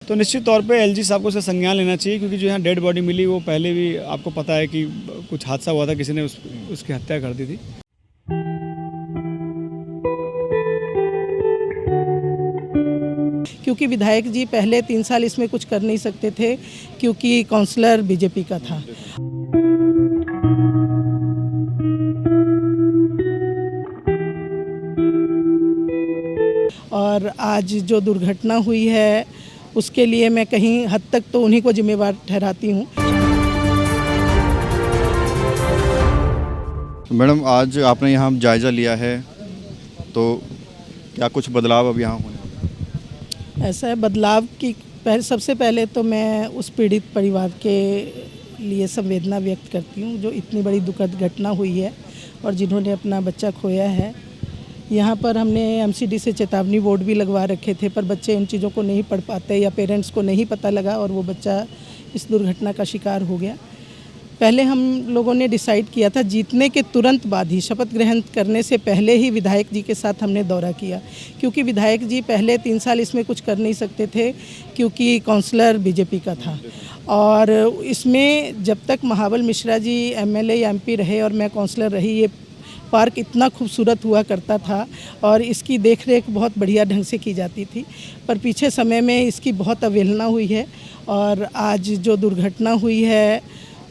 तो निश्चित तौर पे एलजी साहब को उसका संज्ञान लेना चाहिए, क्योंकि जो यहाँ डेड बॉडी मिली वो पहले भी आपको पता है कि कुछ हादसा हुआ था, किसी ने उसकी हत्या कर दी थी। क्योंकि विधायक जी पहले 3 साल इसमें कुछ कर नहीं सकते थे, क्योंकि काउंसलर बीजेपी का था। और आज जो दुर्घटना हुई है उसके लिए मैं कहीं हद तक तो उन्हीं को जिम्मेवार ठहराती हूँ। मैडम, आज आपने यहाँ जायज़ा लिया है, तो क्या कुछ बदलाव अब यहाँ होने? ऐसा है, बदलाव की सबसे पहले तो मैं उस पीड़ित परिवार के लिए संवेदना व्यक्त करती हूँ जो इतनी बड़ी दुखद घटना हुई है और जिन्होंने अपना बच्चा खोया है। यहाँ पर हमने एमसीडी से चेतावनी बोर्ड भी लगवा रखे थे, पर बच्चे इन चीज़ों को नहीं पढ़ पाते या पेरेंट्स को नहीं पता लगा और वो बच्चा इस दुर्घटना का शिकार हो गया। पहले हम लोगों ने डिसाइड किया था, जीतने के तुरंत बाद ही, शपथ ग्रहण करने से पहले ही विधायक जी के साथ हमने दौरा किया, क्योंकि विधायक जी पहले 3 साल इसमें कुछ कर नहीं सकते थे, क्योंकि काउंसलर बीजेपी का था। और इसमें जब तक महाबल मिश्रा जी एमएलए या एमपी रहे और मैं काउंसलर रही, ये पार्क इतना खूबसूरत हुआ करता था और इसकी देखरेख बहुत बढ़िया ढंग से की जाती थी। पर पीछे समय में इसकी बहुत अवहेलना हुई है और आज जो दुर्घटना हुई है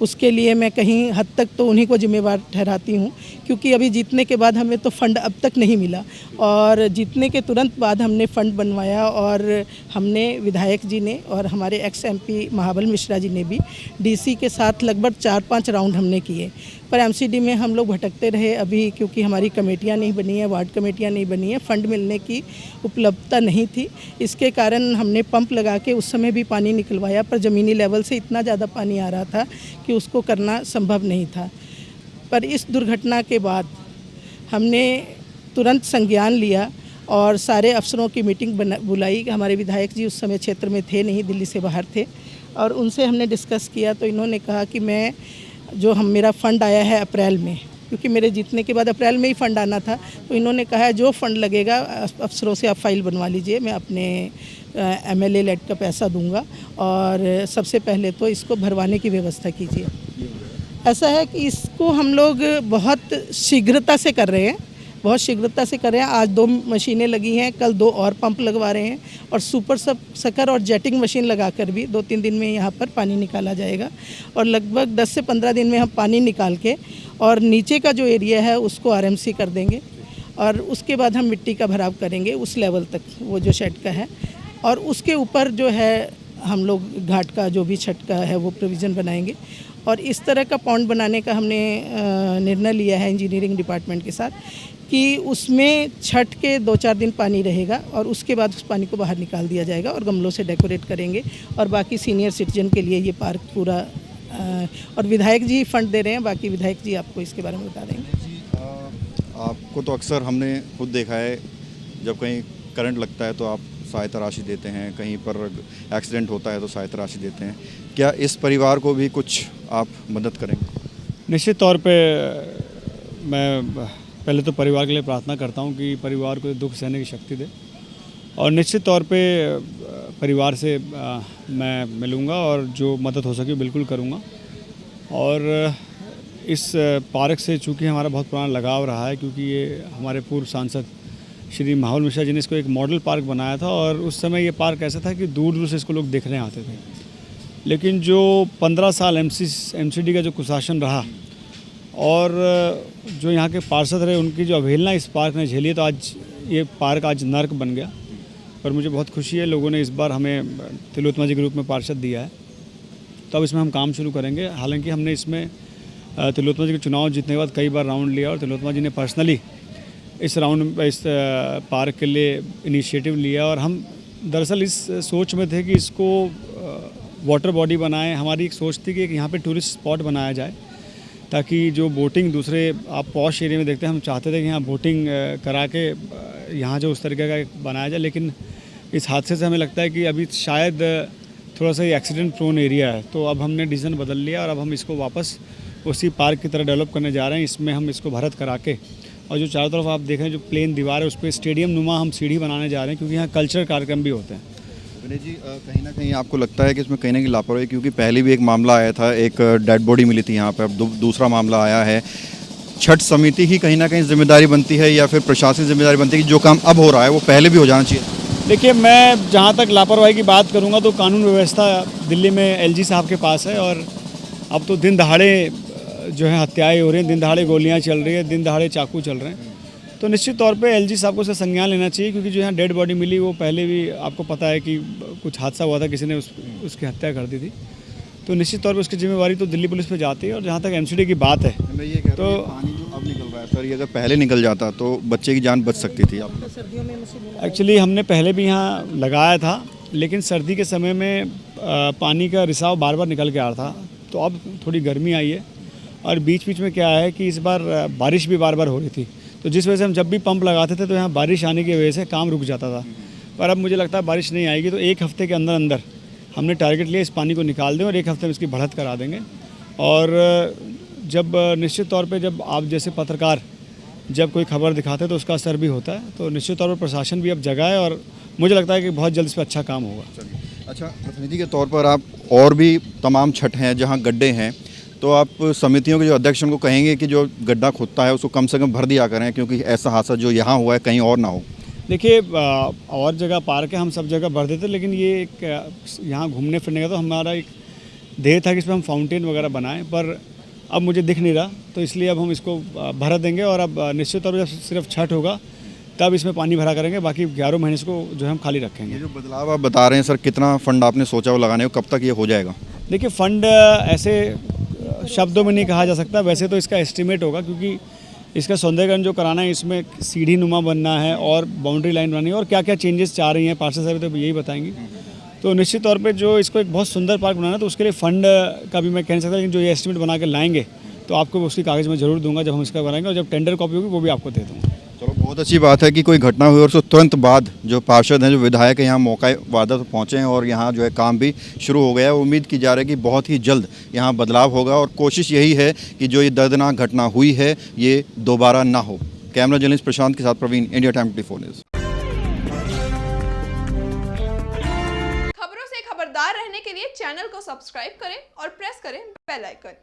उसके लिए मैं कहीं हद तक तो उन्हीं को जिम्मेवार ठहराती हूँ, क्योंकि अभी जीतने के बाद हमें तो फंड अब तक नहीं मिला और जीतने के तुरंत बाद हमने फ़ंड बनवाया और हमने विधायक जी ने और हमारे एक्स एमपी महाबल मिश्रा जी ने भी डीसी के साथ लगभग 4-5 राउंड हमने किए, पर एमसीडी में हम लोग भटकते रहे अभी, क्योंकि हमारी कमेटियाँ नहीं बनी हैं, वार्ड कमेटियाँ नहीं बनी हैं, फ़ंड मिलने की उपलब्धता नहीं थी। इसके कारण हमने पंप लगा के उस समय भी पानी निकलवाया, पर ज़मीनी लेवल से इतना ज़्यादा पानी आ रहा था कि उसको करना संभव नहीं था। पर इस दुर्घटना के बाद हमने तुरंत संज्ञान लिया और सारे अफसरों की मीटिंग बुलाई। हमारे विधायक जी उस समय क्षेत्र में थे नहीं, दिल्ली से बाहर थे, और उनसे हमने डिस्कस किया। तो इन्होंने कहा कि मेरा फ़ंड आया है अप्रैल में, क्योंकि मेरे जीतने के बाद अप्रैल में ही फ़ंड आना था, तो इन्होंने कहा है जो फ़ंड लगेगा अफसरों से आप फाइल बनवा लीजिए, मैं अपने एमएलए लेट का पैसा दूंगा और सबसे पहले तो इसको भरवाने की व्यवस्था कीजिए। ऐसा है कि इसको हम लोग बहुत शीघ्रता से कर रहे हैं, बहुत शीघ्रता से कर रहे हैं। आज 2 मशीनें लगी हैं, कल 2 और पंप लगवा रहे हैं और सुपर सकर और जेटिंग मशीन लगाकर भी 2-3 दिन में यहाँ पर पानी निकाला जाएगा और लगभग 10 से 15 दिन में हम पानी निकाल के और नीचे का जो एरिया है उसको आरएमसी कर देंगे और उसके बाद हम मिट्टी का भराव करेंगे उस लेवल तक, वो जो शेड का है, और उसके ऊपर जो है हम लोग घाट का जो भी छत का है वो प्रोविज़न बनाएंगे। और इस तरह का पॉन्ड बनाने का हमने निर्णय लिया है इंजीनियरिंग डिपार्टमेंट के साथ कि उसमें छठ के 2-4 दिन पानी रहेगा और उसके बाद उस पानी को बाहर निकाल दिया जाएगा और गमलों से डेकोरेट करेंगे और बाकी सीनियर सिटीजन के लिए ये पार्क पूरा और विधायक जी फंड दे रहे हैं, बाकी विधायक जी आपको इसके बारे में बता देंगे। आपको तो अक्सर हमने खुद देखा है, जब कहीं करंट लगता है तो आप सहायता राशि देते हैं, कहीं पर एक्सीडेंट होता है तो सहायता राशि देते हैं। क्या इस परिवार को भी कुछ आप मदद करेंगे? निश्चित तौर पे मैं पहले तो परिवार के लिए प्रार्थना करता हूँ कि परिवार को दुख सहने की शक्ति दे और निश्चित तौर पे परिवार से मैं मिलूँगा और जो मदद हो सके बिल्कुल करूँगा। और इस पार्क से चूँकि हमारा बहुत पुराना लगाव रहा है, क्योंकि ये हमारे पूर्व सांसद श्री महाबल मिश्रा जी ने इसको एक मॉडल पार्क बनाया था और उस समय ये पार्क ऐसा था कि दूर दूर से इसको लोग देखने आते थे। लेकिन जो 15 साल एमसीडी का जो कुशासन रहा और जो यहाँ के पार्षद रहे, उनकी जो अवहेलना इस पार्क ने झेली, तो आज ये पार्क आज नर्क बन गया। पर मुझे बहुत खुशी है, लोगों ने इस बार हमें तिलोत्तमा जी के रूप में पार्षद दिया है, तो अब इसमें हम काम शुरू करेंगे। हालांकि हमने इसमें तिलोत्तमा जी के चुनाव जीतने के बाद कई बार राउंड लिया और तिलोत्तमा जी ने पर्सनली इस पार्क के लिए इनिशिएटिव लिया और हम दरअसल इस सोच में थे कि इसको वाटर बॉडी बनाएं। हमारी एक सोच थी कि यहाँ पे टूरिस्ट स्पॉट बनाया जाए, ताकि जो बोटिंग दूसरे आप पॉश एरिया में देखते हैं, हम चाहते थे कि यहाँ बोटिंग करा के यहाँ जो उस तरीके का बनाया जाए। लेकिन इस हादसे से हमें लगता है कि अभी शायद थोड़ा सा एक्सीडेंट प्रोन एरिया है, तो अब हमने डिसीजन बदल लिया और अब हम इसको वापस उसी पार्क की तरह डेवलप करने जा रहे हैं। इसमें हम इसको भरत करा के और जो चारों तरफ आप देख रहे हैं जो प्लेन दीवार है उस पर स्टेडियम नुमा हम सीढ़ी बनाने जा रहे हैं, क्योंकि यहाँ कल्चरल कार्यक्रम भी होते हैं। विनय जी, कहीं ना कहीं आपको लगता है कि इसमें कहीं ना कहीं लापरवाही, क्योंकि पहले भी एक मामला आया था, एक डेड बॉडी मिली थी यहाँ पे, अब दूसरा मामला आया है। छठ समिति की कहीं ना कहीं जिम्मेदारी बनती है या फिर प्रशासनिक जिम्मेदारी बनती है कि जो काम अब हो रहा है वो पहले भी हो जाना चाहिए? देखिए, मैं जहाँ तक लापरवाही की बात करूँगा तो कानून व्यवस्था दिल्ली में एलजी साहब के पास है, और अब तो दिन दहाड़े जो है हत्याएं हो रही हैं, दिन दहाड़े गोलियाँ चल रही हैं, दिन दहाड़े चाकू चल रहे हैं। तो निश्चित तौर पे एलजी साहब को उससे संज्ञान लेना चाहिए, क्योंकि जो यहाँ डेड बॉडी मिली वो पहले भी आपको पता है कि कुछ हादसा हुआ था, किसी ने उसकी हत्या कर दी थी। तो निश्चित तौर पे उसकी जिम्मेवारी तो दिल्ली पुलिस पे जाती है। और जहाँ तक एमसीडी की बात है, मैं ये कह रहा हूँ, पानी जो अब निकल रहा है सर, ये अगर पहले निकल जाता तो बच्चे की जान बच सकती थी। एक्चुअली हमने पहले भी यहाँ लगाया था, लेकिन सर्दी के समय में पानी का रिसाव बार बार निकल के आ रहा था। तो अब थोड़ी गर्मी आई है, और बीच बीच में क्या है कि इस बार बारिश भी बार बार हो रही थी, तो जिस वजह से हम जब भी पंप लगाते थे तो यहाँ बारिश आने की वजह से काम रुक जाता था। पर अब मुझे लगता है बारिश नहीं आएगी, तो एक हफ्ते के अंदर अंदर हमने टारगेट लिया इस पानी को निकाल दें और एक हफ्ते में इसकी बढ़त करा देंगे। और जब निश्चित तौर पे जब आप जैसे पत्रकार जब कोई खबर दिखाते हैं तो उसका असर भी होता है, तो निश्चित तौर पर प्रशासन भी अब जगा है, और मुझे लगता है कि बहुत जल्द इस पर अच्छा काम होगा। अच्छा, प्रतिनिधि के तौर पर आप और भी तमाम छठ हैं जहाँ गड्ढे हैं, तो आप समितियों के जो अध्यक्ष उनको कहेंगे कि जो गड्ढा खुदता है उसको कम से कम भर दिया करें, क्योंकि ऐसा हादसा जो यहाँ हुआ है कहीं और ना हो। देखिए, और जगह पार्क है, हम सब जगह भर देते, लेकिन ये एक यहाँ घूमने फिरने का तो हमारा एक ध्येय था कि इसमें हम फाउंटेन वगैरह बनाएं, पर अब मुझे दिख नहीं रहा, तो इसलिए अब हम इसको भर देंगे। और अब निश्चित तौर पर जब सिर्फ छठ होगा तब इसमें पानी भरा करेंगे, बाकी 11 महीने इसको जो है हम खाली रखेंगे। ये जो बदलाव आप बता रहे हैं सर, कितना फंड आपने सोचा वो लगाने को, कब तक ये हो जाएगा? देखिए, फंड ऐसे शब्दों में नहीं कहा जा सकता, वैसे तो इसका एस्टिमेट होगा, क्योंकि इसका सौंदर्यकरण जो कराना है, इसमें सीढ़ी नुमा बनना है और बाउंड्री लाइन बनानी है, और क्या क्या चेंजेस चाह रही हैं पार्षद साहब तो यही बताएंगी। तो निश्चित तौर पे जो इसको एक बहुत सुंदर पार्क बनाना है, तो उसके लिए फ़ंड का भी मैं कह नहीं सकता, लेकिन जो ये एस्टिमेट बना के लाएंगे तो आपको उसकी कागज़ में ज़रूर दूंगा जब हम इसका बनाएंगे, और जब टेंडर कॉपी होगी वो भी आपको दे दूँगा। चलो, बहुत अच्छी बात है कि कोई घटना हुई और उसके तुरंत बाद जो पार्षद हैं, जो विधायक हैं, यहाँ मौका वादा तो पहुँचे हैं और यहाँ जो है काम भी शुरू हो गया है। उम्मीद की जा रही है कि बहुत ही जल्द यहाँ बदलाव होगा, और कोशिश यही है कि जो ये दर्दनाक घटना हुई है ये दोबारा ना हो। कैमरा जर्नलिस्ट प्रशांत के साथ प्रवीण, इंडिया टाइम 24 न्यूज़। खबरों से खबरदार रहने के लिए चैनल को सब्सक्राइब करें और प्रेस करें बेल आइकन।